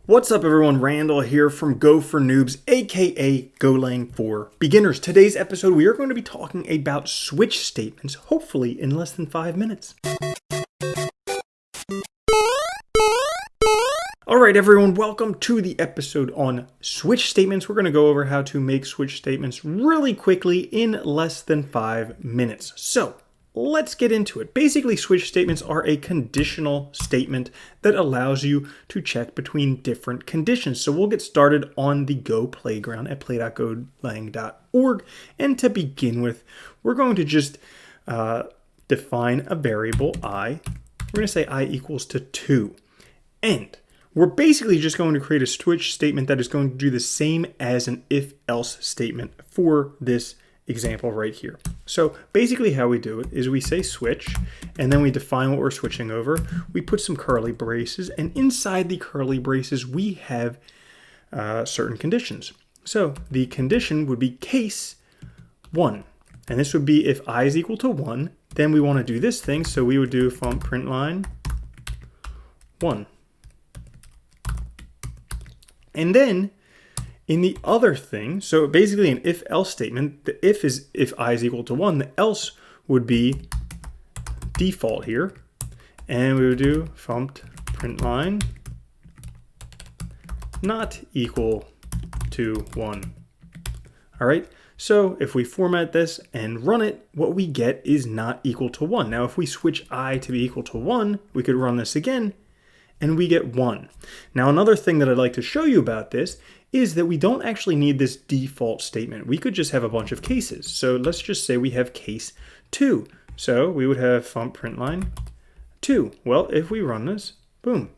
What's up everyone, Randall here from Go for Noobs, aka Golang for Beginners. Today's episode we are going to be talking about switch statements, hopefully in less than 5 minutes. Alright everyone, welcome to the episode on switch statements. We're going to go over how to make switch statements really quickly in less than 5 minutes. So, let's get into it. Basically, switch statements are a conditional statement that allows you to check between different conditions. So we'll get started on the Go playground at play.golang.org. And to begin with, we're going to just define a variable I. We're going to say I equals to 2. And we're basically just going to create a switch statement that is going to do the same as an if-else statement for this example right here. So basically how we do it is we say switch, and then we define what we're switching over. We put some curly braces, and inside the curly braces we have certain conditions. So the condition would be case 1, and this would be if I is equal to 1, then we want to do this thing, so we would do from print line 1. And then in the other thing, so basically an if-else statement, the if is if I is equal to 1, the else would be default here. And we would do print line not equal to 1. All right, so if we format this and run it, what we get is not equal to 1. Now, if we switch I to be equal to 1, we could run this again, and we get 1. Now, another thing that I'd like to show you about this is that we don't actually need this default statement. We could just have a bunch of cases. So let's just say we have case 2. So we would have print line 2. Well, if we run this, boom.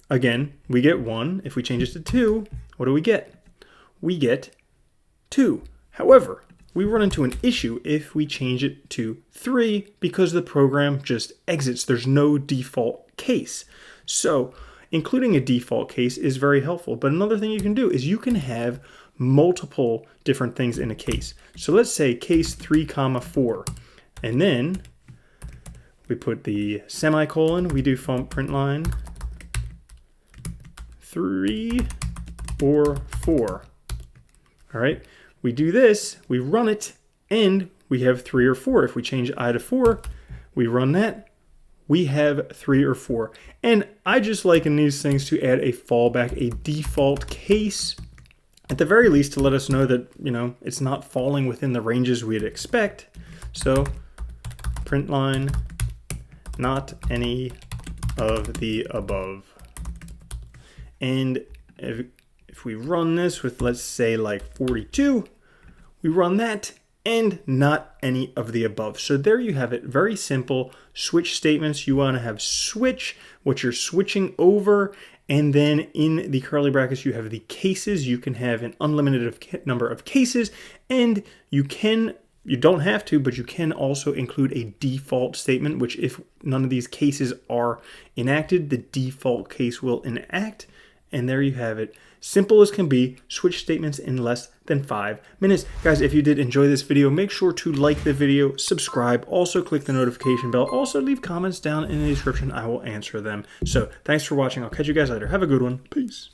Again, we get 1. If we change this to 2, what do we get? We get 2. However, we run into an issue if we change it to 3 because the program just exits. There's no default case. So including a default case is very helpful. But another thing you can do is you can have multiple different things in a case. So let's say case 3, 4, and then we put the semicolon, we do print line 3 or 4. All right, we do this, we run it, and we have 3 or 4. If we change I to 4, we run that, we have 3 or 4. And I just like in these things to add a fallback, a default case, at the very least to let us know that, it's not falling within the ranges we'd expect. So print line, not any of the above. And if we run this with, let's say, like 42, we run that, and not any of the above. So there you have it. Very simple switch statements. You want to have switch, what you're switching over, and then in the curly brackets you have the cases. You can have an unlimited number of cases, and you don't have to, but you can also include a default statement, which if none of these cases are enacted, the default case will enact. And there you have it. Simple as can be, switch statements in less than 5 minutes. Guys, if you did enjoy this video, make sure to like the video, subscribe, also click the notification bell, also leave comments down in the description. I will answer them. So thanks for watching. I'll catch you guys later. Have a good one. Peace.